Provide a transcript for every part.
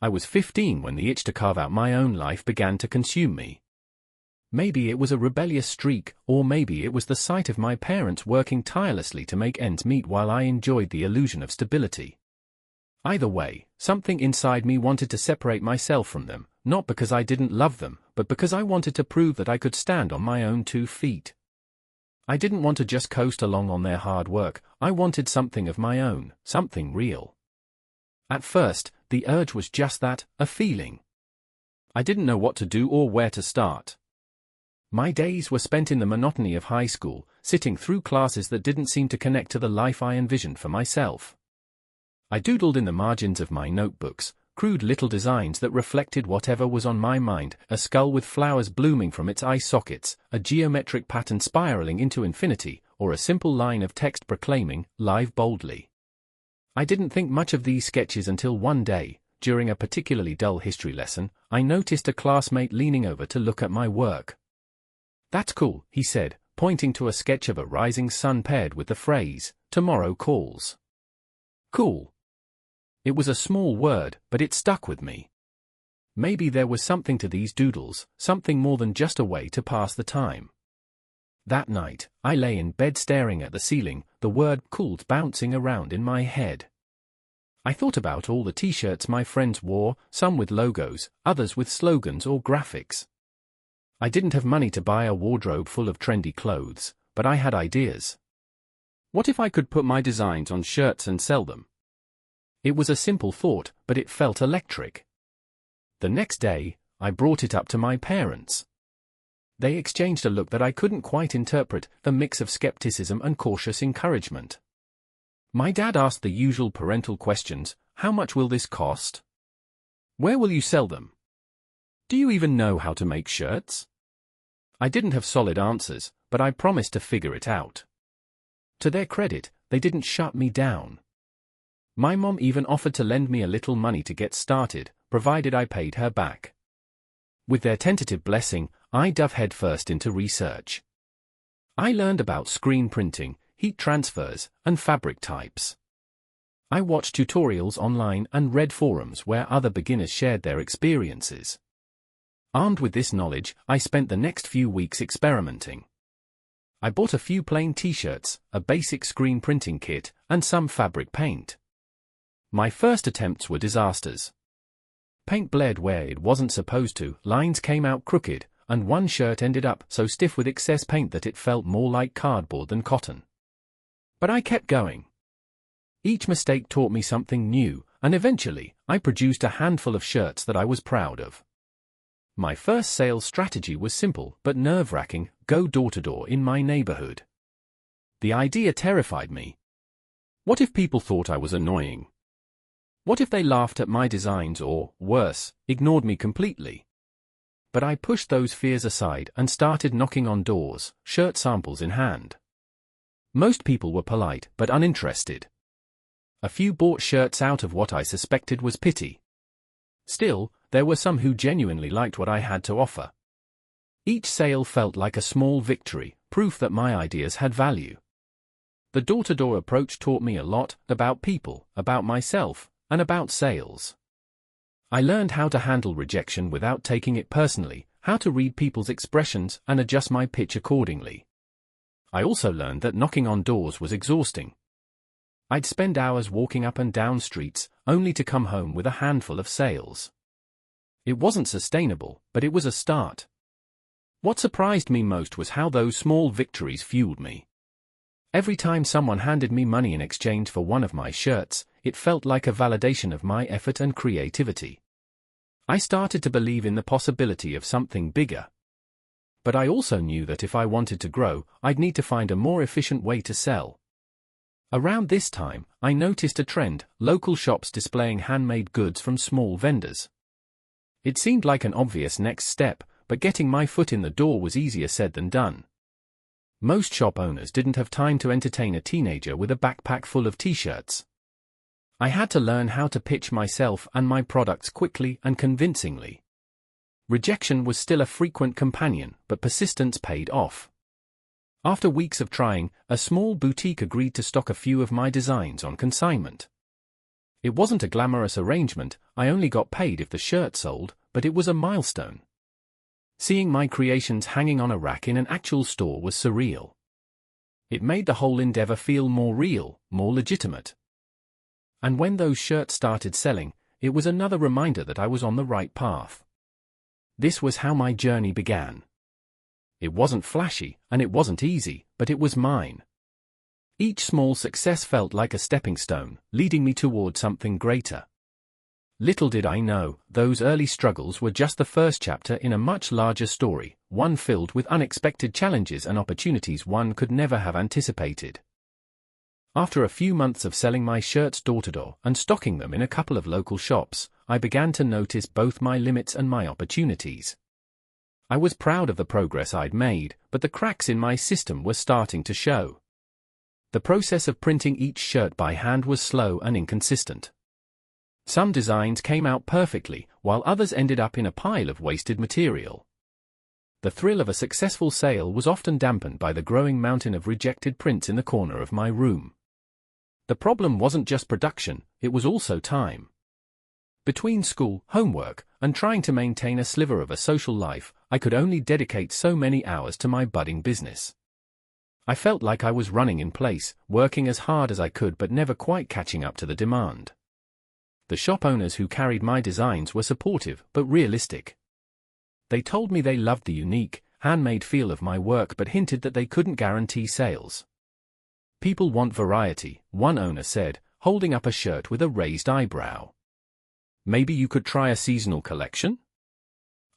I was 15 when the itch to carve out my own life began to consume me. Maybe it was a rebellious streak, or maybe it was the sight of my parents working tirelessly to make ends meet while I enjoyed the illusion of stability. Either way, something inside me wanted to separate myself from them, not because I didn't love them, but because I wanted to prove that I could stand on my own 2 feet. I didn't want to just coast along on their hard work, I wanted something of my own, something real. At first, the urge was just that, a feeling. I didn't know what to do or where to start. My days were spent in the monotony of high school, sitting through classes that didn't seem to connect to the life I envisioned for myself. I doodled in the margins of my notebooks, crude little designs that reflected whatever was on my mind, a skull with flowers blooming from its eye sockets, a geometric pattern spiraling into infinity, or a simple line of text proclaiming, "Live boldly." I didn't think much of these sketches until one day, during a particularly dull history lesson, I noticed a classmate leaning over to look at my work. "That's cool," he said, pointing to a sketch of a rising sun paired with the phrase, "Tomorrow calls." Cool. It was a small word, but it stuck with me. Maybe there was something to these doodles, something more than just a way to pass the time. That night, I lay in bed staring at the ceiling, the word "cool" bouncing around in my head. I thought about all the t-shirts my friends wore, some with logos, others with slogans or graphics. I didn't have money to buy a wardrobe full of trendy clothes, but I had ideas. What if I could put my designs on shirts and sell them? It was a simple thought, but it felt electric. The next day, I brought it up to my parents. They exchanged a look that I couldn't quite interpret, a mix of skepticism and cautious encouragement. My dad asked the usual parental questions: how much will this cost? Where will you sell them? Do you even know how to make shirts? I didn't have solid answers, but I promised to figure it out. To their credit, they didn't shut me down. My mom even offered to lend me a little money to get started, provided I paid her back. With their tentative blessing, I dove headfirst into research. I learned about screen printing, heat transfers, and fabric types. I watched tutorials online and read forums where other beginners shared their experiences. Armed with this knowledge, I spent the next few weeks experimenting. I bought a few plain t-shirts, a basic screen printing kit, and some fabric paint. My first attempts were disasters. Paint bled where it wasn't supposed to, lines came out crooked, and one shirt ended up so stiff with excess paint that it felt more like cardboard than cotton. But I kept going. Each mistake taught me something new, and eventually, I produced a handful of shirts that I was proud of. My first sales strategy was simple but nerve-wracking: go door-to-door in my neighborhood. The idea terrified me. What if people thought I was annoying? What if they laughed at my designs or, worse, ignored me completely? But I pushed those fears aside and started knocking on doors, shirt samples in hand. Most people were polite but uninterested. A few bought shirts out of what I suspected was pity. Still, there were some who genuinely liked what I had to offer. Each sale felt like a small victory, proof that my ideas had value. The door-to-door approach taught me a lot about people, about myself, and about sales. I learned how to handle rejection without taking it personally, how to read people's expressions and adjust my pitch accordingly. I also learned that knocking on doors was exhausting. I'd spend hours walking up and down streets, only to come home with a handful of sales. It wasn't sustainable, but it was a start. What surprised me most was how those small victories fueled me. Every time someone handed me money in exchange for one of my shirts, it felt like a validation of my effort and creativity. I started to believe in the possibility of something bigger. But I also knew that if I wanted to grow, I'd need to find a more efficient way to sell. Around this time, I noticed a trend: local shops displaying handmade goods from small vendors. It seemed like an obvious next step, but getting my foot in the door was easier said than done. Most shop owners didn't have time to entertain a teenager with a backpack full of t-shirts. I had to learn how to pitch myself and my products quickly and convincingly. Rejection was still a frequent companion, but persistence paid off. After weeks of trying, a small boutique agreed to stock a few of my designs on consignment. It wasn't a glamorous arrangement, I only got paid if the shirt sold, but it was a milestone. Seeing my creations hanging on a rack in an actual store was surreal. It made the whole endeavor feel more real, more legitimate. And when those shirts started selling, it was another reminder that I was on the right path. This was how my journey began. It wasn't flashy, and it wasn't easy, but it was mine. Each small success felt like a stepping stone, leading me toward something greater. Little did I know, those early struggles were just the first chapter in a much larger story, one filled with unexpected challenges and opportunities one could never have anticipated. After a few months of selling my shirts door-to-door and stocking them in a couple of local shops, I began to notice both my limits and my opportunities. I was proud of the progress I'd made, but the cracks in my system were starting to show. The process of printing each shirt by hand was slow and inconsistent. Some designs came out perfectly, while others ended up in a pile of wasted material. The thrill of a successful sale was often dampened by the growing mountain of rejected prints in the corner of my room. The problem wasn't just production, it was also time. Between school, homework, and trying to maintain a sliver of a social life, I could only dedicate so many hours to my budding business. I felt like I was running in place, working as hard as I could but never quite catching up to the demand. The shop owners who carried my designs were supportive but realistic. They told me they loved the unique, handmade feel of my work but hinted that they couldn't guarantee sales. People want variety, one owner said, holding up a shirt with a raised eyebrow. Maybe you could try a seasonal collection?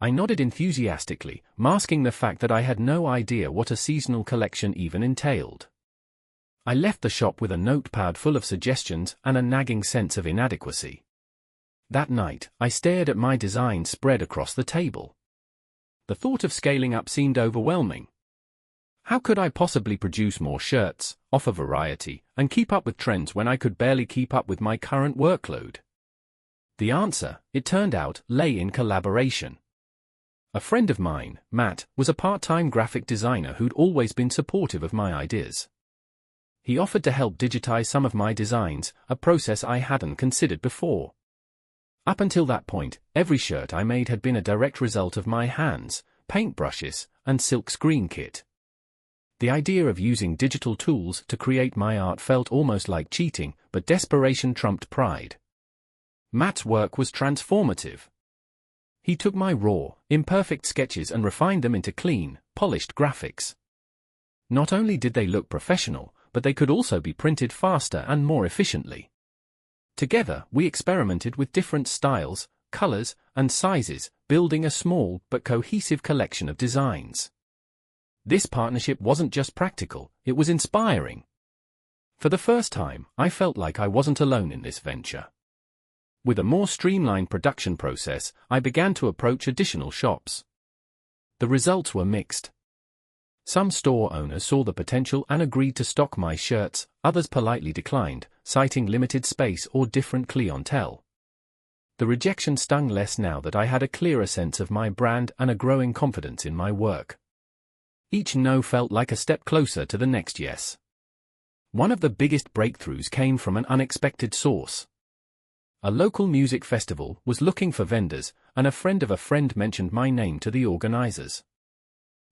I nodded enthusiastically, masking the fact that I had no idea what a seasonal collection even entailed. I left the shop with a notepad full of suggestions and a nagging sense of inadequacy. That night, I stared at my designs spread across the table. The thought of scaling up seemed overwhelming. How could I possibly produce more shirts, offer variety, and keep up with trends when I could barely keep up with my current workload? The answer, it turned out, lay in collaboration. A friend of mine, Matt, was a part-time graphic designer who'd always been supportive of my ideas. He offered to help digitize some of my designs, a process I hadn't considered before. Up until that point, every shirt I made had been a direct result of my hands, paintbrushes, and silk screen kit. The idea of using digital tools to create my art felt almost like cheating, but desperation trumped pride. Matt's work was transformative. He took my raw, imperfect sketches and refined them into clean, polished graphics. Not only did they look professional, but they could also be printed faster and more efficiently. Together, we experimented with different styles, colors, and sizes, building a small but cohesive collection of designs. This partnership wasn't just practical, it was inspiring. For the first time, I felt like I wasn't alone in this venture. With a more streamlined production process, I began to approach additional shops. The results were mixed. Some store owners saw the potential and agreed to stock my shirts, others politely declined, citing limited space or different clientele. The rejection stung less now that I had a clearer sense of my brand and a growing confidence in my work. Each no felt like a step closer to the next yes. One of the biggest breakthroughs came from an unexpected source. A local music festival was looking for vendors, and a friend of a friend mentioned my name to the organizers.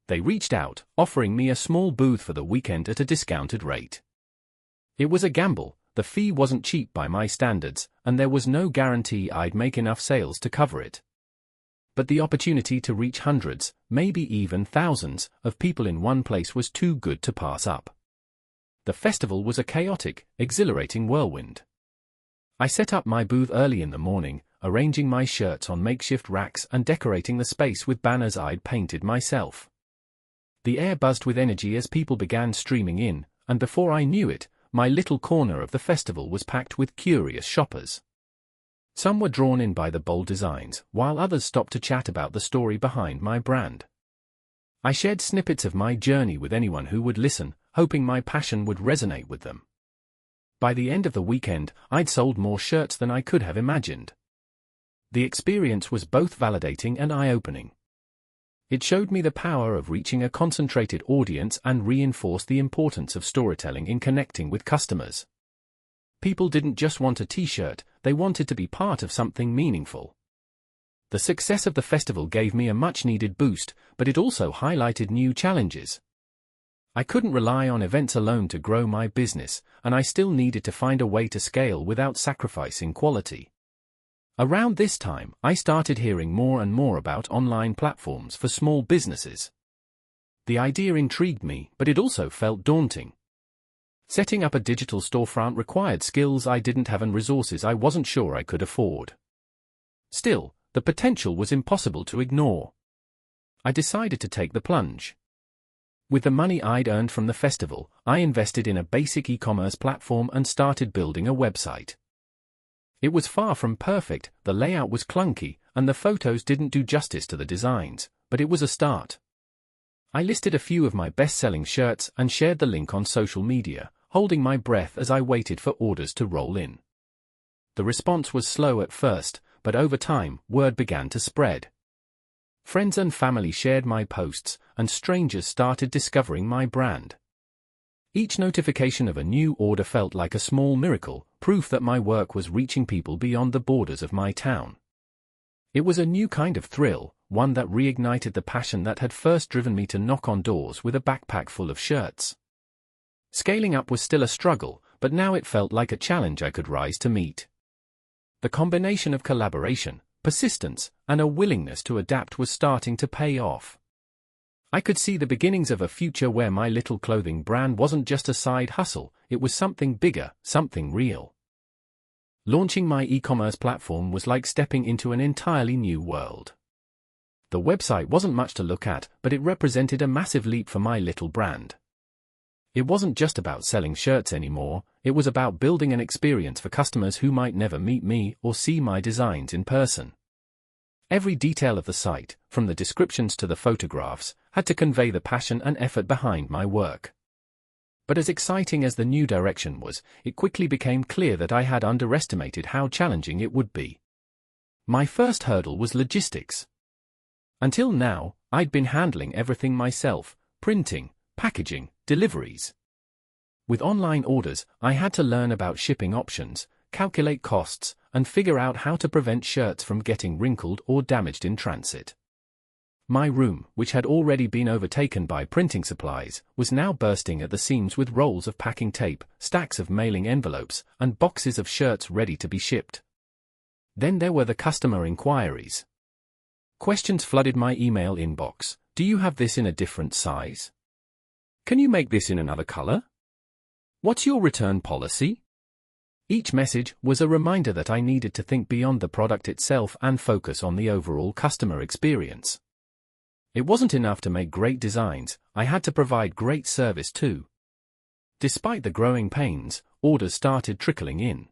They reached out, offering me a small booth for the weekend at a discounted rate. It was a gamble, the fee wasn't cheap by my standards, and there was no guarantee I'd make enough sales to cover it. But the opportunity to reach hundreds, maybe even thousands, of people in one place was too good to pass up. The festival was a chaotic, exhilarating whirlwind. I set up my booth early in the morning, arranging my shirts on makeshift racks and decorating the space with banners I'd painted myself. The air buzzed with energy as people began streaming in, and before I knew it, my little corner of the festival was packed with curious shoppers. Some were drawn in by the bold designs, while others stopped to chat about the story behind my brand. I shared snippets of my journey with anyone who would listen, hoping my passion would resonate with them. By the end of the weekend, I'd sold more shirts than I could have imagined. The experience was both validating and eye-opening. It showed me the power of reaching a concentrated audience and reinforced the importance of storytelling in connecting with customers. People didn't just want a t-shirt, they wanted to be part of something meaningful. The success of the festival gave me a much-needed boost, but it also highlighted new challenges. I couldn't rely on events alone to grow my business, and I still needed to find a way to scale without sacrificing quality. Around this time, I started hearing more and more about online platforms for small businesses. The idea intrigued me, but it also felt daunting. Setting up a digital storefront required skills I didn't have and resources I wasn't sure I could afford. Still, the potential was impossible to ignore. I decided to take the plunge. With the money I'd earned from the festival, I invested in a basic e-commerce platform and started building a website. It was far from perfect, the layout was clunky, and the photos didn't do justice to the designs, but it was a start. I listed a few of my best-selling shirts and shared the link on social media, holding my breath as I waited for orders to roll in. The response was slow at first, but over time, word began to spread. Friends and family shared my posts, and strangers started discovering my brand. Each notification of a new order felt like a small miracle, proof that my work was reaching people beyond the borders of my town. It was a new kind of thrill, one that reignited the passion that had first driven me to knock on doors with a backpack full of shirts. Scaling up was still a struggle, but now it felt like a challenge I could rise to meet. The combination of collaboration, persistence, and a willingness to adapt was starting to pay off. I could see the beginnings of a future where my little clothing brand wasn't just a side hustle, it was something bigger, something real. Launching my e-commerce platform was like stepping into an entirely new world. The website wasn't much to look at, but it represented a massive leap for my little brand. It wasn't just about selling shirts anymore, it was about building an experience for customers who might never meet me or see my designs in person. Every detail of the site, from the descriptions to the photographs, had to convey the passion and effort behind my work. But as exciting as the new direction was, it quickly became clear that I had underestimated how challenging it would be. My first hurdle was logistics. Until now, I'd been handling everything myself: printing, packaging, deliveries. With online orders, I had to learn about shipping options, calculate costs, and figure out how to prevent shirts from getting wrinkled or damaged in transit. My room, which had already been overtaken by printing supplies, was now bursting at the seams with rolls of packing tape, stacks of mailing envelopes, and boxes of shirts ready to be shipped. Then there were the customer inquiries. Questions flooded my email inbox. Do you have this in a different size? Can you make this in another color? What's your return policy? Each message was a reminder that I needed to think beyond the product itself and focus on the overall customer experience. It wasn't enough to make great designs, I had to provide great service too. Despite the growing pains, orders started trickling in.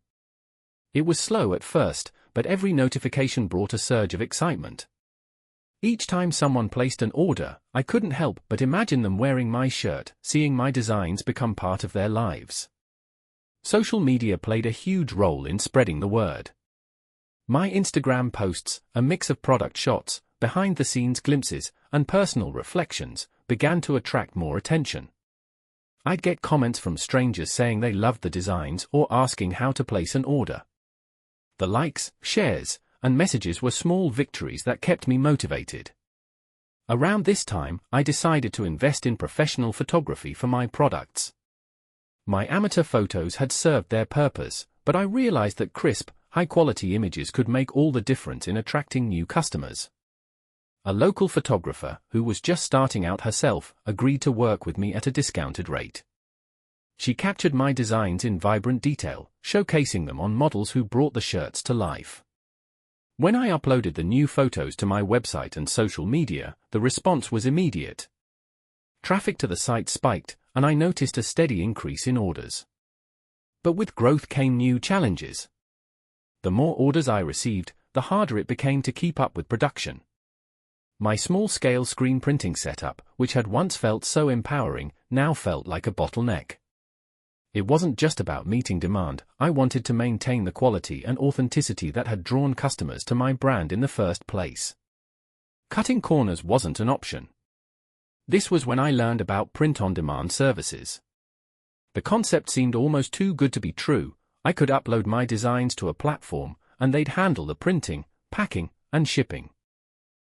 It was slow at first, but every notification brought a surge of excitement. Each time someone placed an order, I couldn't help but imagine them wearing my shirt, seeing my designs become part of their lives. Social media played a huge role in spreading the word. My Instagram posts, a mix of product shots, behind-the-scenes glimpses, and personal reflections, began to attract more attention. I'd get comments from strangers saying they loved the designs or asking how to place an order. The likes, shares, and messages were small victories that kept me motivated. Around this time, I decided to invest in professional photography for my products. My amateur photos had served their purpose, but I realized that crisp, high-quality images could make all the difference in attracting new customers. A local photographer, who was just starting out herself, agreed to work with me at a discounted rate. She captured my designs in vibrant detail, showcasing them on models who brought the shirts to life. When I uploaded the new photos to my website and social media, the response was immediate. Traffic to the site spiked, and I noticed a steady increase in orders. But with growth came new challenges. The more orders I received, the harder it became to keep up with production. My small-scale screen printing setup, which had once felt so empowering, now felt like a bottleneck. It wasn't just about meeting demand, I wanted to maintain the quality and authenticity that had drawn customers to my brand in the first place. Cutting corners wasn't an option. This was when I learned about print-on-demand services. The concept seemed almost too good to be true, I could upload my designs to a platform, and they'd handle the printing, packing, and shipping.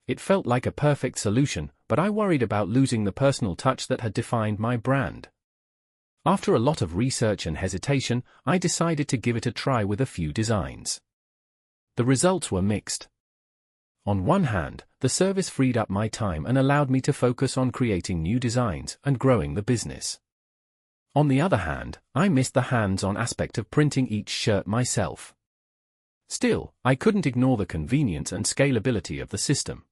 It felt like a perfect solution, but I worried about losing the personal touch that had defined my brand. After a lot of research and hesitation, I decided to give it a try with a few designs. The results were mixed. On one hand, the service freed up my time and allowed me to focus on creating new designs and growing the business. On the other hand, I missed the hands-on aspect of printing each shirt myself. Still, I couldn't ignore the convenience and scalability of the system.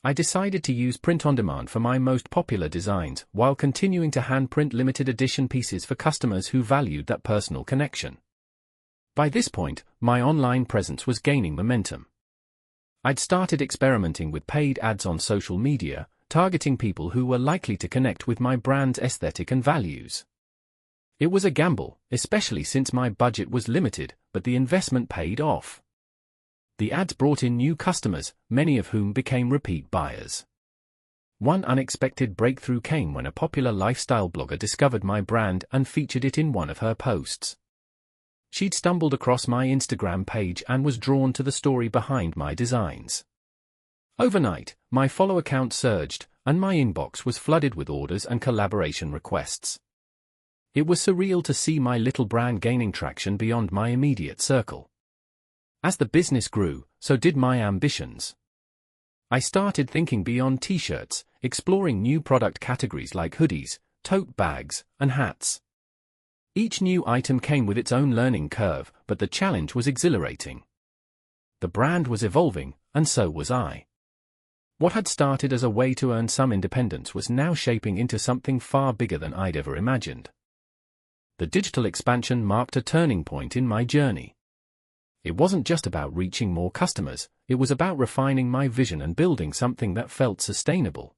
I decided to use print-on-demand for my most popular designs, while continuing to hand-print limited edition pieces for customers who valued that personal connection. By this point, my online presence was gaining momentum. I'd started experimenting with paid ads on social media, targeting people who were likely to connect with my brand's aesthetic and values. It was a gamble, especially since my budget was limited, but the investment paid off. The ads brought in new customers, many of whom became repeat buyers. One unexpected breakthrough came when a popular lifestyle blogger discovered my brand and featured it in one of her posts. She'd stumbled across my Instagram page and was drawn to the story behind my designs. Overnight, my follower count surged, and my inbox was flooded with orders and collaboration requests. It was surreal to see my little brand gaining traction beyond my immediate circle. As the business grew, so did my ambitions. I started thinking beyond t-shirts, exploring new product categories like hoodies, tote bags, and hats. Each new item came with its own learning curve, but the challenge was exhilarating. The brand was evolving, and so was I. What had started as a way to earn some independence was now shaping into something far bigger than I'd ever imagined. The digital expansion marked a turning point in my journey. It wasn't just about reaching more customers, it was about refining my vision and building something that felt sustainable.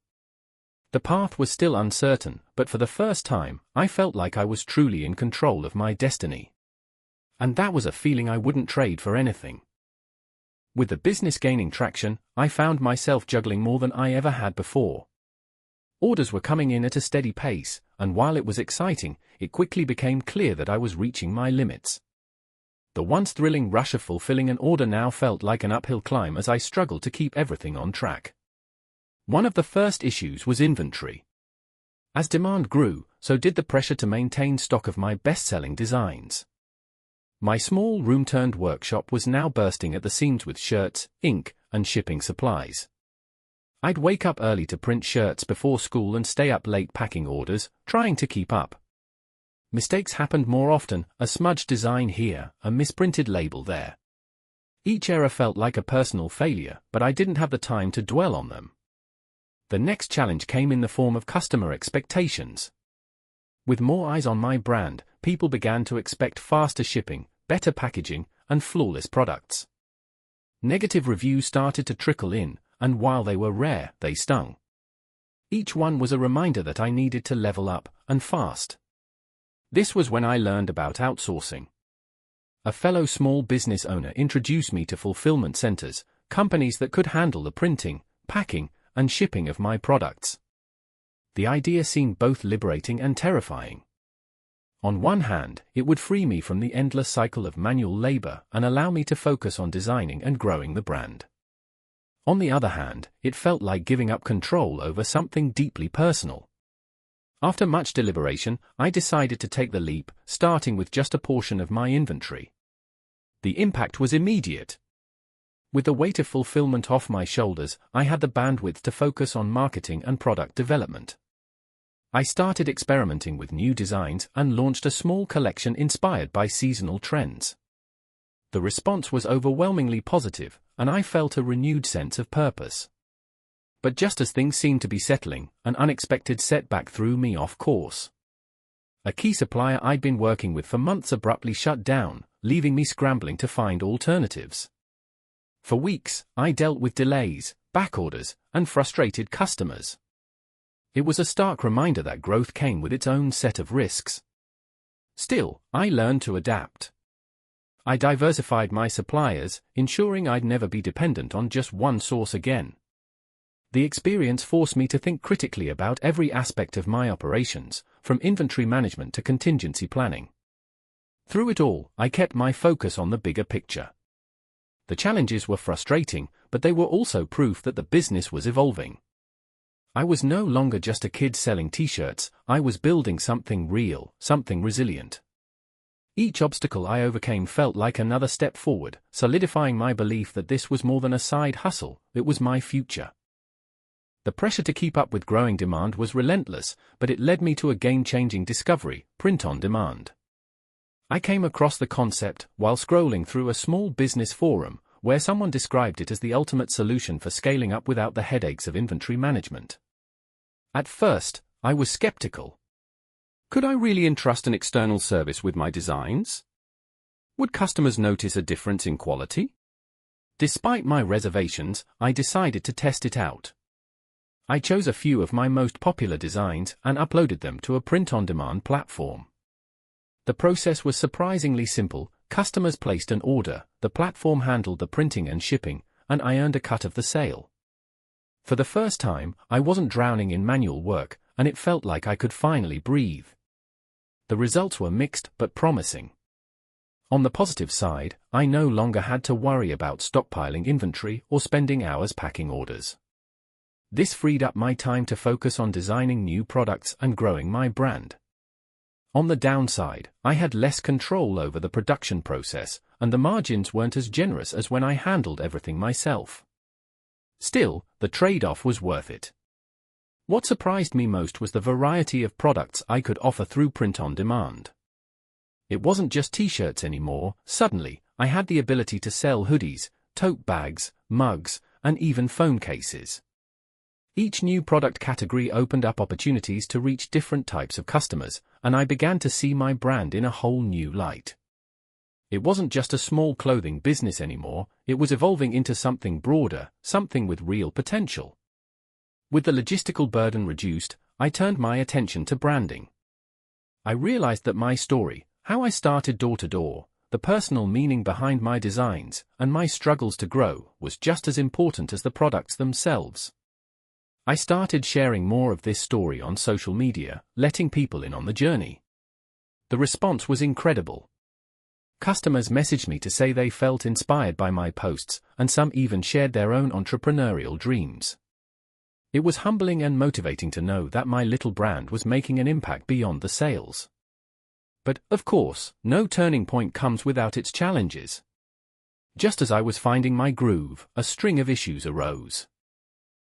The path was still uncertain, but for the first time, I felt like I was truly in control of my destiny. And that was a feeling I wouldn't trade for anything. With the business gaining traction, I found myself juggling more than I ever had before. Orders were coming in at a steady pace, and while it was exciting, it quickly became clear that I was reaching my limits. The once thrilling rush of fulfilling an order now felt like an uphill climb as I struggled to keep everything on track. One of the first issues was inventory. As demand grew, so did the pressure to maintain stock of my best-selling designs. My small room-turned workshop was now bursting at the seams with shirts, ink, and shipping supplies. I'd wake up early to print shirts before school and stay up late packing orders, trying to keep up. Mistakes happened more often, a smudged design here, a misprinted label there. Each error felt like a personal failure, but I didn't have the time to dwell on them. The next challenge came in the form of customer expectations. With more eyes on my brand, people began to expect faster shipping, better packaging, and flawless products. Negative reviews started to trickle in, and while they were rare, they stung. Each one was a reminder that I needed to level up, and fast. This was when I learned about outsourcing. A fellow small business owner introduced me to fulfillment centers, companies that could handle the printing, packing, and shipping of my products. The idea seemed both liberating and terrifying. On one hand, it would free me from the endless cycle of manual labor and allow me to focus on designing and growing the brand. On the other hand, it felt like giving up control over something deeply personal. After much deliberation, I decided to take the leap, starting with just a portion of my inventory. The impact was immediate. With the weight of fulfillment off my shoulders, I had the bandwidth to focus on marketing and product development. I started experimenting with new designs and launched a small collection inspired by seasonal trends. The response was overwhelmingly positive, and I felt a renewed sense of purpose. But just as things seemed to be settling, an unexpected setback threw me off course. A key supplier I'd been working with for months abruptly shut down, leaving me scrambling to find alternatives. For weeks, I dealt with delays, backorders, and frustrated customers. It was a stark reminder that growth came with its own set of risks. Still, I learned to adapt. I diversified my suppliers, ensuring I'd never be dependent on just one source again. The experience forced me to think critically about every aspect of my operations, from inventory management to contingency planning. Through it all, I kept my focus on the bigger picture. The challenges were frustrating, but they were also proof that the business was evolving. I was no longer just a kid selling t-shirts, I was building something real, something resilient. Each obstacle I overcame felt like another step forward, solidifying my belief that this was more than a side hustle, it was my future. The pressure to keep up with growing demand was relentless, but it led me to a game-changing discovery: print on demand. I came across the concept while scrolling through a small business forum, where someone described it as the ultimate solution for scaling up without the headaches of inventory management. At first, I was skeptical. Could I really entrust an external service with my designs? Would customers notice a difference in quality? Despite my reservations, I decided to test it out. I chose a few of my most popular designs and uploaded them to a print-on-demand platform. The process was surprisingly simple. Customers placed an order, the platform handled the printing and shipping, and I earned a cut of the sale. For the first time, I wasn't drowning in manual work, and it felt like I could finally breathe. The results were mixed but promising. On the positive side, I no longer had to worry about stockpiling inventory or spending hours packing orders. This freed up my time to focus on designing new products and growing my brand. On the downside, I had less control over the production process, and the margins weren't as generous as when I handled everything myself. Still, the trade-off was worth it. What surprised me most was the variety of products I could offer through print on demand. It wasn't just t-shirts anymore. Suddenly, I had the ability to sell hoodies, tote bags, mugs, and even phone cases. Each new product category opened up opportunities to reach different types of customers, and I began to see my brand in a whole new light. It wasn't just a small clothing business anymore, it was evolving into something broader, something with real potential. With the logistical burden reduced, I turned my attention to branding. I realized that my story, how I started door to door, the personal meaning behind my designs, and my struggles to grow, was just as important as the products themselves. I started sharing more of this story on social media, letting people in on the journey. The response was incredible. Customers messaged me to say they felt inspired by my posts, and some even shared their own entrepreneurial dreams. It was humbling and motivating to know that my little brand was making an impact beyond the sales. But, of course, no turning point comes without its challenges. Just as I was finding my groove, a string of issues arose.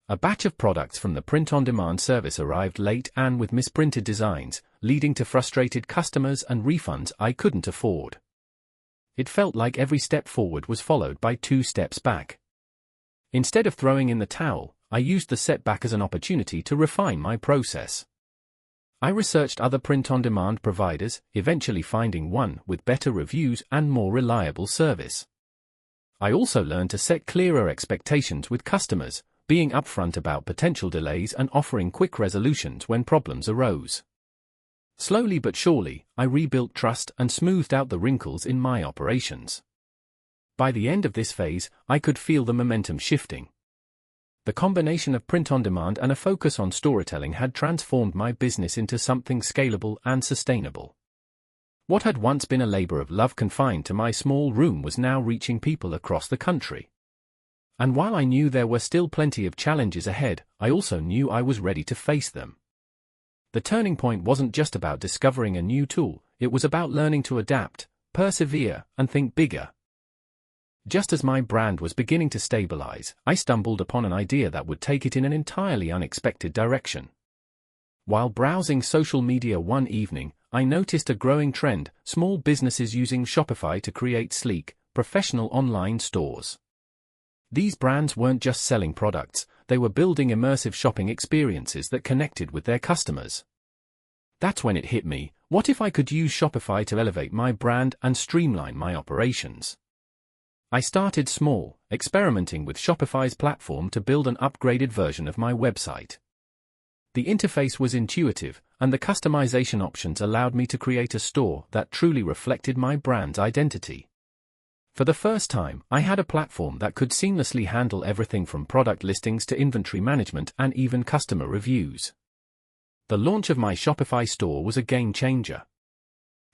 A batch of products from the print-on-demand service arrived late and with misprinted designs, leading to frustrated customers and refunds I couldn't afford. It felt like every step forward was followed by 2 steps back. Instead of throwing in the towel, I used the setback as an opportunity to refine my process. I researched other print-on-demand providers, eventually finding one with better reviews and more reliable service. I also learned to set clearer expectations with customers, being upfront about potential delays and offering quick resolutions when problems arose. Slowly but surely, I rebuilt trust and smoothed out the wrinkles in my operations. By the end of this phase, I could feel the momentum shifting. The combination of print on demand and a focus on storytelling had transformed my business into something scalable and sustainable. What had once been a labor of love confined to my small room was now reaching people across the country. And while I knew there were still plenty of challenges ahead, I also knew I was ready to face them. The turning point wasn't just about discovering a new tool, it was about learning to adapt, persevere, and think bigger. Just as my brand was beginning to stabilize, I stumbled upon an idea that would take it in an entirely unexpected direction. While browsing social media one evening, I noticed a growing trend: small businesses using Shopify to create sleek, professional online stores. These brands weren't just selling products, they were building immersive shopping experiences that connected with their customers. That's when it hit me: what if I could use Shopify to elevate my brand and streamline my operations? I started small, experimenting with Shopify's platform to build an upgraded version of my website. The interface was intuitive, and the customization options allowed me to create a store that truly reflected my brand's identity. For the first time, I had a platform that could seamlessly handle everything from product listings to inventory management and even customer reviews. The launch of my Shopify store was a game changer.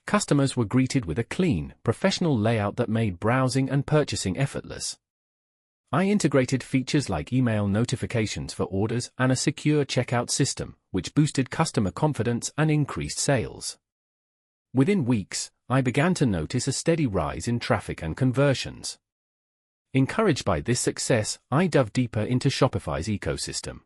customers were greeted with a clean, professional layout that made browsing and purchasing effortless. I integrated features like email notifications for orders and a secure checkout system, which boosted customer confidence and increased sales. Within weeks, I began to notice a steady rise in traffic and conversions. Encouraged by this success, I dove deeper into Shopify's ecosystem.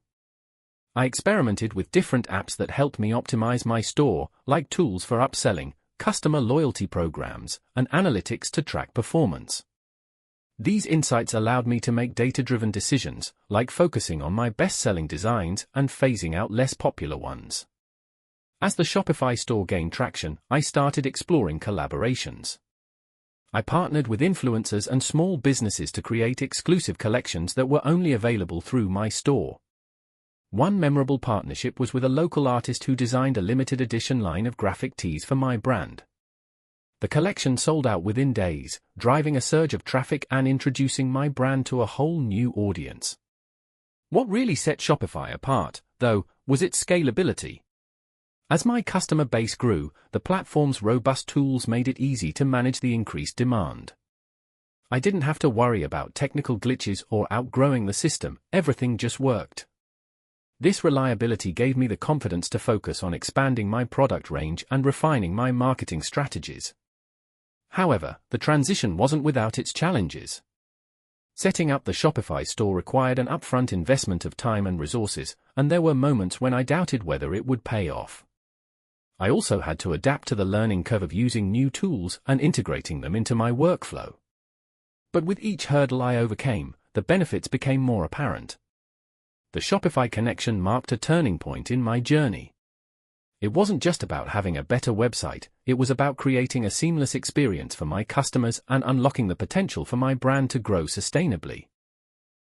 I experimented with different apps that helped me optimize my store, like tools for upselling, customer loyalty programs, and analytics to track performance. These insights allowed me to make data-driven decisions, like focusing on my best-selling designs and phasing out less popular ones. As the Shopify store gained traction, I started exploring collaborations. I partnered with influencers and small businesses to create exclusive collections that were only available through my store. One memorable partnership was with a local artist who designed a limited edition line of graphic tees for my brand. The collection sold out within days, driving a surge of traffic and introducing my brand to a whole new audience. What really set Shopify apart, though, was its scalability. As my customer base grew, the platform's robust tools made it easy to manage the increased demand. I didn't have to worry about technical glitches or outgrowing the system, everything just worked. This reliability gave me the confidence to focus on expanding my product range and refining my marketing strategies. However, the transition wasn't without its challenges. Setting up the Shopify store required an upfront investment of time and resources, and there were moments when I doubted whether it would pay off. I also had to adapt to the learning curve of using new tools and integrating them into my workflow. But with each hurdle I overcame, the benefits became more apparent. The Shopify connection marked a turning point in my journey. It wasn't just about having a better website, it was about creating a seamless experience for my customers and unlocking the potential for my brand to grow sustainably.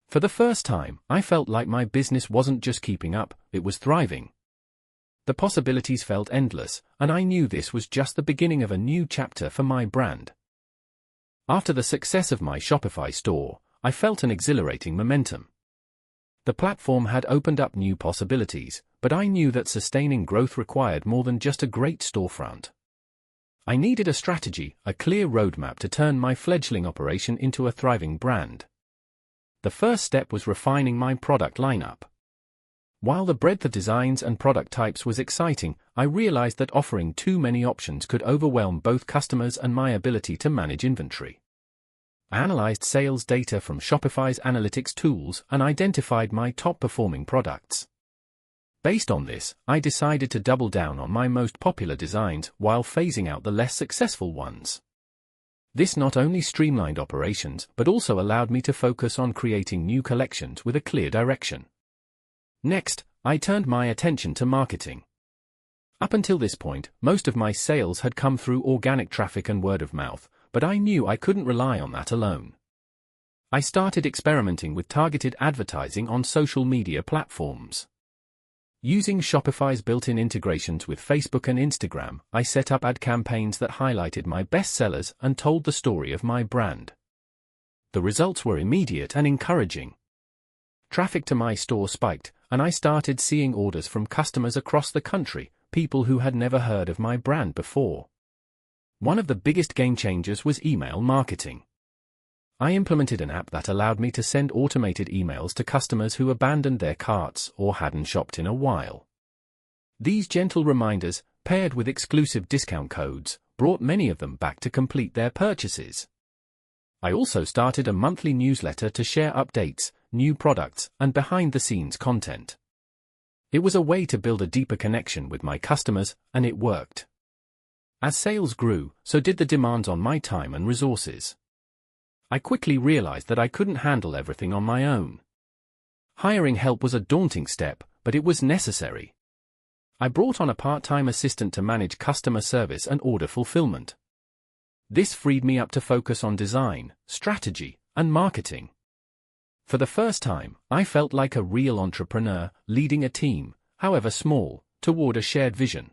For the first time, I felt like my business wasn't just keeping up, it was thriving. The possibilities felt endless, and I knew this was just the beginning of a new chapter for my brand. After the success of my Shopify store, I felt an exhilarating momentum. The platform had opened up new possibilities, but I knew that sustaining growth required more than just a great storefront. I needed a strategy, a clear roadmap to turn my fledgling operation into a thriving brand. The first step was refining my product lineup. While the breadth of designs and product types was exciting, I realized that offering too many options could overwhelm both customers and my ability to manage inventory. I analyzed sales data from Shopify's analytics tools and identified my top-performing products. Based on this, I decided to double down on my most popular designs while phasing out the less successful ones. This not only streamlined operations but also allowed me to focus on creating new collections with a clear direction. Next, I turned my attention to marketing. Up until this point, most of my sales had come through organic traffic and word of mouth, but I knew I couldn't rely on that alone. I started experimenting with targeted advertising on social media platforms. Using Shopify's built-in integrations with Facebook and Instagram, I set up ad campaigns that highlighted my best sellers and told the story of my brand. The results were immediate and encouraging. Traffic to my store spiked, and I started seeing orders from customers across the country, people who had never heard of my brand before. One of the biggest game changers was email marketing. I implemented an app that allowed me to send automated emails to customers who abandoned their carts or hadn't shopped in a while. These gentle reminders, paired with exclusive discount codes, brought many of them back to complete their purchases. I also started a monthly newsletter to share updates, new products, and behind-the-scenes content. It was a way to build a deeper connection with my customers, and it worked. As sales grew, so did the demands on my time and resources. I quickly realized that I couldn't handle everything on my own. Hiring help was a daunting step, but it was necessary. I brought on a part-time assistant to manage customer service and order fulfillment. This freed me up to focus on design, strategy, and marketing. For the first time, I felt like a real entrepreneur, leading a team, however small, toward a shared vision.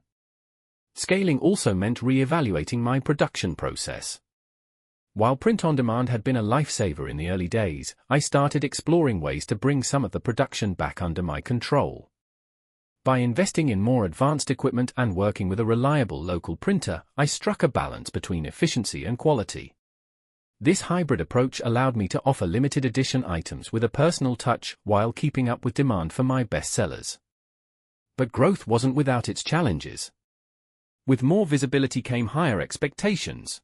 Scaling also meant re-evaluating my production process. While print-on-demand had been a lifesaver in the early days, I started exploring ways to bring some of the production back under my control. By investing in more advanced equipment and working with a reliable local printer, I struck a balance between efficiency and quality. This hybrid approach allowed me to offer limited edition items with a personal touch while keeping up with demand for my bestsellers. But growth wasn't without its challenges. With more visibility came higher expectations.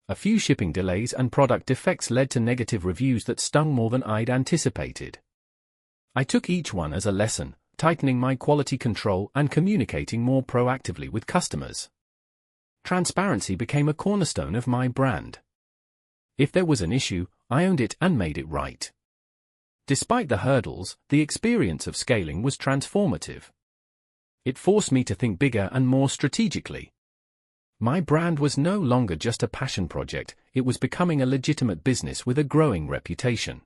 A few shipping delays and product defects led to negative reviews that stung more than I'd anticipated. I took each one as a lesson, tightening my quality control and communicating more proactively with customers. Transparency became a cornerstone of my brand. If there was an issue, I owned it and made it right. Despite the hurdles, the experience of scaling was transformative. It forced me to think bigger and more strategically. My brand was no longer just a passion project, it was becoming a legitimate business with a growing reputation.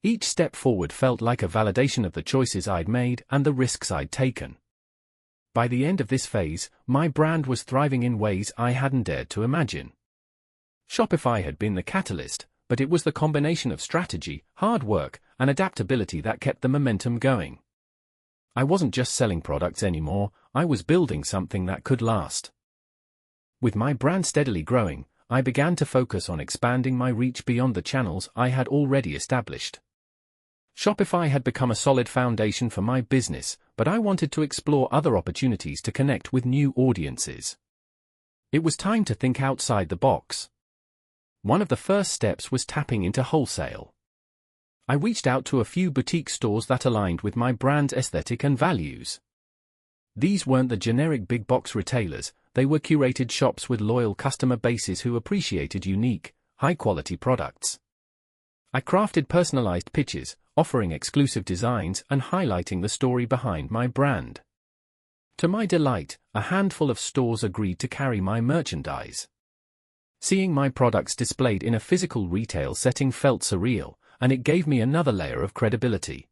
Each step forward felt like a validation of the choices I'd made and the risks I'd taken. By the end of this phase, my brand was thriving in ways I hadn't dared to imagine. Shopify had been the catalyst, but it was the combination of strategy, hard work, and adaptability that kept the momentum going. I wasn't just selling products anymore, I was building something that could last. With my brand steadily growing, I began to focus on expanding my reach beyond the channels I had already established. Shopify had become a solid foundation for my business, but I wanted to explore other opportunities to connect with new audiences. It was time to think outside the box. One of the first steps was tapping into wholesale. I reached out to a few boutique stores that aligned with my brand's aesthetic and values. These weren't the generic big box retailers, they were curated shops with loyal customer bases who appreciated unique, high-quality products. I crafted personalized pitches, offering exclusive designs and highlighting the story behind my brand. To my delight, a handful of stores agreed to carry my merchandise. Seeing my products displayed in a physical retail setting felt surreal, and it gave me another layer of credibility.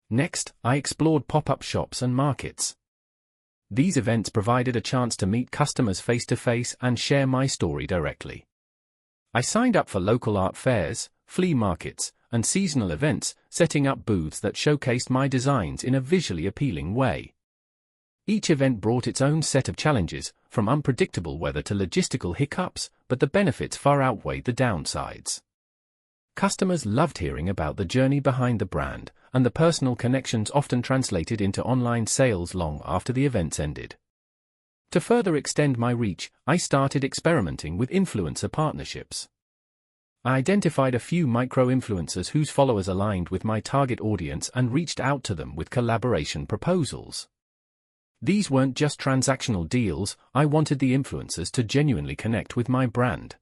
Next, I explored pop-up shops and markets. These events provided a chance to meet customers face-to-face and share my story directly. I signed up for local art fairs, flea markets, and seasonal events, setting up booths that showcased my designs in a visually appealing way. Each event brought its own set of challenges, from unpredictable weather to logistical hiccups, but the benefits far outweighed the downsides. Customers loved hearing about the journey behind the brand, and the personal connections often translated into online sales long after the events ended. To further extend my reach, I started experimenting with influencer partnerships. I identified a few micro-influencers whose followers aligned with my target audience and reached out to them with collaboration proposals. These weren't just transactional deals, I wanted the influencers to genuinely connect with my brand.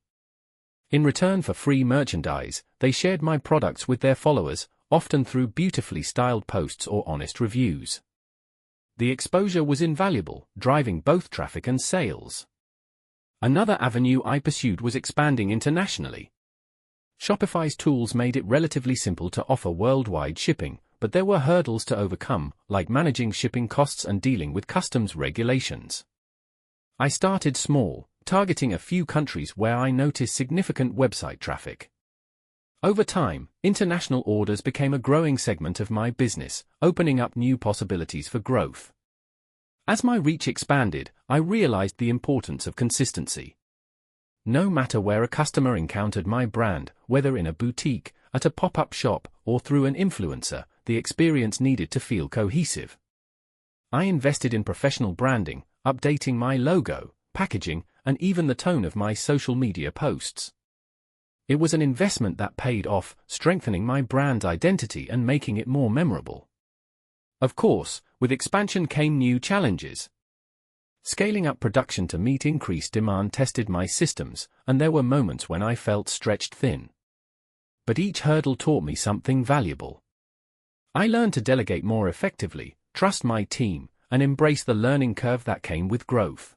In return for free merchandise, they shared my products with their followers, often through beautifully styled posts or honest reviews. The exposure was invaluable, driving both traffic and sales. Another avenue I pursued was expanding internationally. Shopify's tools made it relatively simple to offer worldwide shipping, but there were hurdles to overcome, like managing shipping costs and dealing with customs regulations. I started small, targeting a few countries where I noticed significant website traffic. Over time, international orders became a growing segment of my business, opening up new possibilities for growth. As my reach expanded, I realized the importance of consistency. No matter where a customer encountered my brand, whether in a boutique, at a pop-up shop, or through an influencer, the experience needed to feel cohesive. I invested in professional branding, updating my logo, packaging, and even the tone of my social media posts. It was an investment that paid off, strengthening my brand identity and making it more memorable. Of course, with expansion came new challenges. Scaling up production to meet increased demand tested my systems, and there were moments when I felt stretched thin. But each hurdle taught me something valuable. I learned to delegate more effectively, trust my team, and embrace the learning curve that came with growth.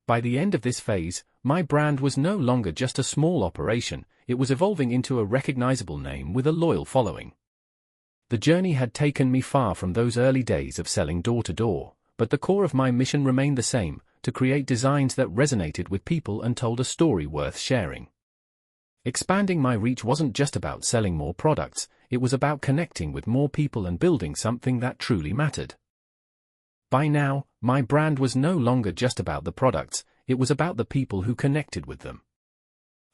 By the end of this phase, my brand was no longer just a small operation, it was evolving into a recognizable name with a loyal following. The journey had taken me far from those early days of selling door to door, but the core of my mission remained the same, to create designs that resonated with people and told a story worth sharing. Expanding my reach wasn't just about selling more products, it was about connecting with more people and building something that truly mattered. By now, my brand was no longer just about the products, it was about the people who connected with them.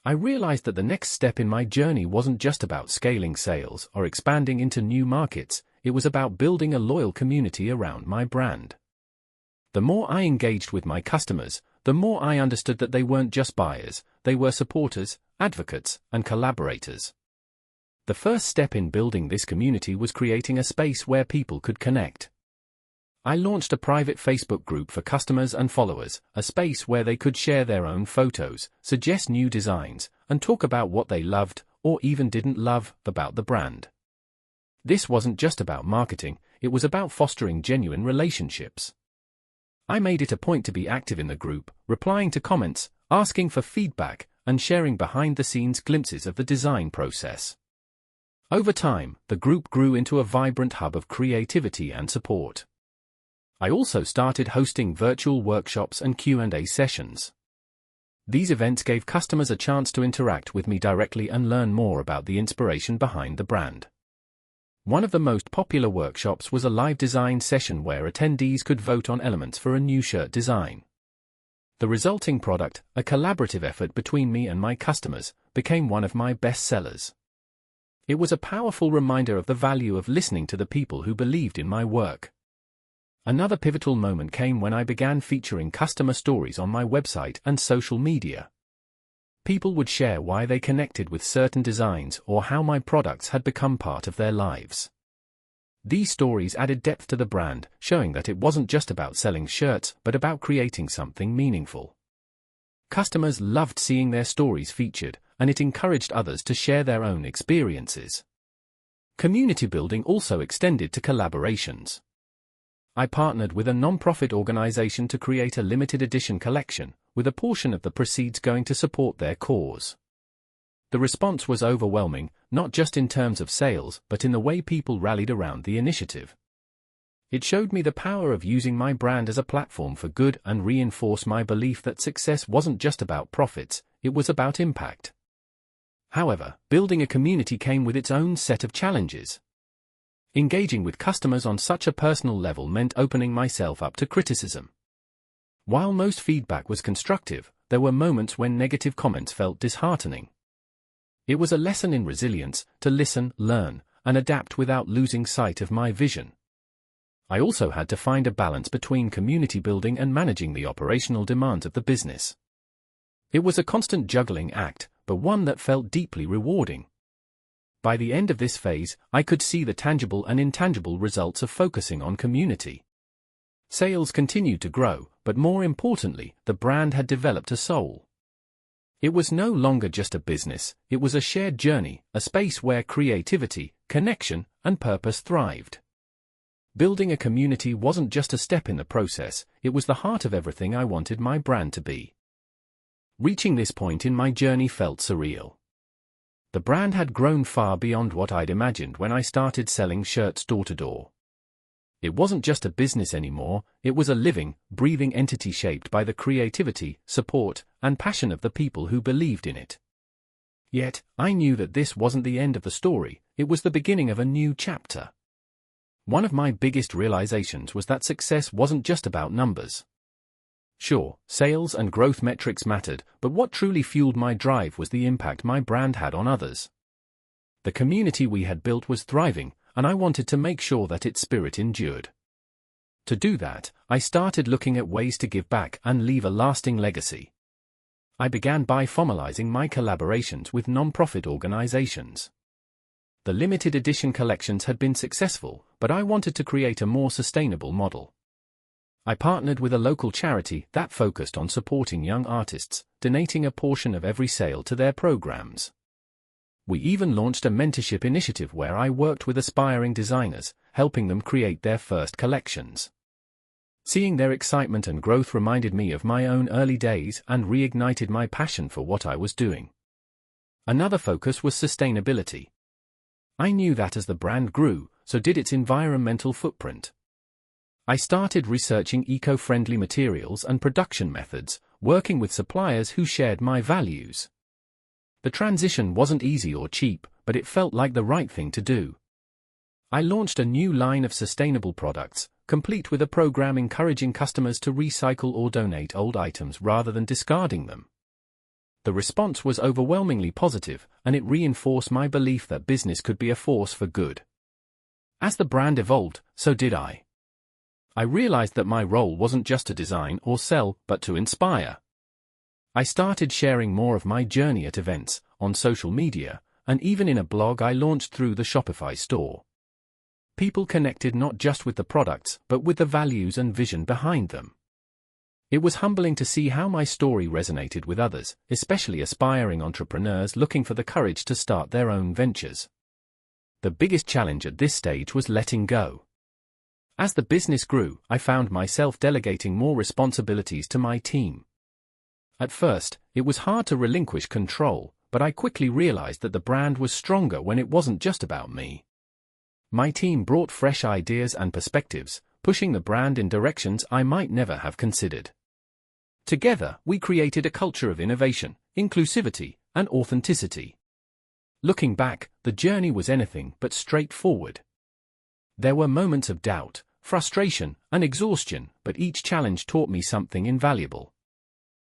I realized that the next step in my journey wasn't just about scaling sales or expanding into new markets, it was about building a loyal community around my brand. The more I engaged with my customers, the more I understood that they weren't just buyers, they were supporters, advocates, and collaborators. The first step in building this community was creating a space where people could connect. I launched a private Facebook group for customers and followers, a space where they could share their own photos, suggest new designs, and talk about what they loved, or even didn't love, about the brand. This wasn't just about marketing, it was about fostering genuine relationships. I made it a point to be active in the group, replying to comments, asking for feedback, and sharing behind-the-scenes glimpses of the design process. Over time, the group grew into a vibrant hub of creativity and support. I also started hosting virtual workshops and Q&A sessions. These events gave customers a chance to interact with me directly and learn more about the inspiration behind the brand. One of the most popular workshops was a live design session where attendees could vote on elements for a new shirt design. The resulting product, a collaborative effort between me and my customers, became one of my best sellers. It was a powerful reminder of the value of listening to the people who believed in my work. Another pivotal moment came when I began featuring customer stories on my website and social media. People would share why they connected with certain designs or how my products had become part of their lives. These stories added depth to the brand, showing that it wasn't just about selling shirts but about creating something meaningful. Customers loved seeing their stories featured, and it encouraged others to share their own experiences. Community building also extended to collaborations. I partnered with a non-profit organization to create a limited edition collection, with a portion of the proceeds going to support their cause. The response was overwhelming, not just in terms of sales, but in the way people rallied around the initiative. It showed me the power of using my brand as a platform for good and reinforced my belief that success wasn't just about profits, it was about impact. However, building a community came with its own set of challenges. Engaging with customers on such a personal level meant opening myself up to criticism. While most feedback was constructive, there were moments when negative comments felt disheartening. It was a lesson in resilience, to listen, learn, and adapt without losing sight of my vision. I also had to find a balance between community building and managing the operational demands of the business. It was a constant juggling act, but one that felt deeply rewarding. By the end of this phase, I could see the tangible and intangible results of focusing on community. Sales continued to grow, but more importantly, the brand had developed a soul. It was no longer just a business, it was a shared journey, a space where creativity, connection, and purpose thrived. Building a community wasn't just a step in the process, it was the heart of everything I wanted my brand to be. Reaching this point in my journey felt surreal. The brand had grown far beyond what I'd imagined when I started selling shirts door to door. It wasn't just a business anymore, it was a living, breathing entity shaped by the creativity, support, and passion of the people who believed in it. Yet, I knew that this wasn't the end of the story, it was the beginning of a new chapter. One of my biggest realizations was that success wasn't just about numbers. Sure, sales and growth metrics mattered, but what truly fueled my drive was the impact my brand had on others. The community we had built was thriving, and I wanted to make sure that its spirit endured. To do that, I started looking at ways to give back and leave a lasting legacy. I began by formalizing my collaborations with non-profit organizations. The limited edition collections had been successful, but I wanted to create a more sustainable model. I partnered with a local charity that focused on supporting young artists, donating a portion of every sale to their programs. We even launched a mentorship initiative where I worked with aspiring designers, helping them create their first collections. Seeing their excitement and growth reminded me of my own early days and reignited my passion for what I was doing. Another focus was sustainability. I knew that as the brand grew, so did its environmental footprint. I started researching eco-friendly materials and production methods, working with suppliers who shared my values. The transition wasn't easy or cheap, but it felt like the right thing to do. I launched a new line of sustainable products, complete with a program encouraging customers to recycle or donate old items rather than discarding them. The response was overwhelmingly positive, and it reinforced my belief that business could be a force for good. As the brand evolved, so did I. I realized that my role wasn't just to design or sell, but to inspire. I started sharing more of my journey at events, on social media, and even in a blog I launched through the Shopify store. People connected not just with the products, but with the values and vision behind them. It was humbling to see how my story resonated with others, especially aspiring entrepreneurs looking for the courage to start their own ventures. The biggest challenge at this stage was letting go. As the business grew, I found myself delegating more responsibilities to my team. At first, it was hard to relinquish control, but I quickly realized that the brand was stronger when it wasn't just about me. My team brought fresh ideas and perspectives, pushing the brand in directions I might never have considered. Together, we created a culture of innovation, inclusivity, and authenticity. Looking back, the journey was anything but straightforward. There were moments of doubt, frustration, and exhaustion, but each challenge taught me something invaluable.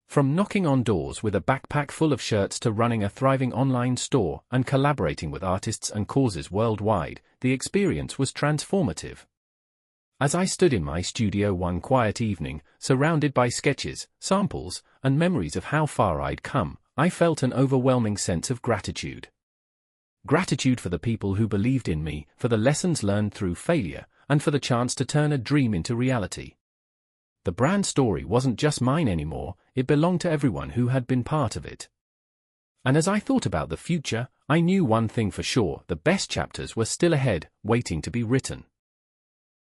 From knocking on doors with a backpack full of shirts to running a thriving online store and collaborating with artists and causes worldwide, the experience was transformative. As I stood in my studio one quiet evening, surrounded by sketches, samples, and memories of how far I'd come, I felt an overwhelming sense of gratitude. Gratitude for the people who believed in me, for the lessons learned through failure, and for the chance to turn a dream into reality. The brand story wasn't just mine anymore, it belonged to everyone who had been part of it. And as I thought about the future, I knew one thing for sure: the best chapters were still ahead, waiting to be written.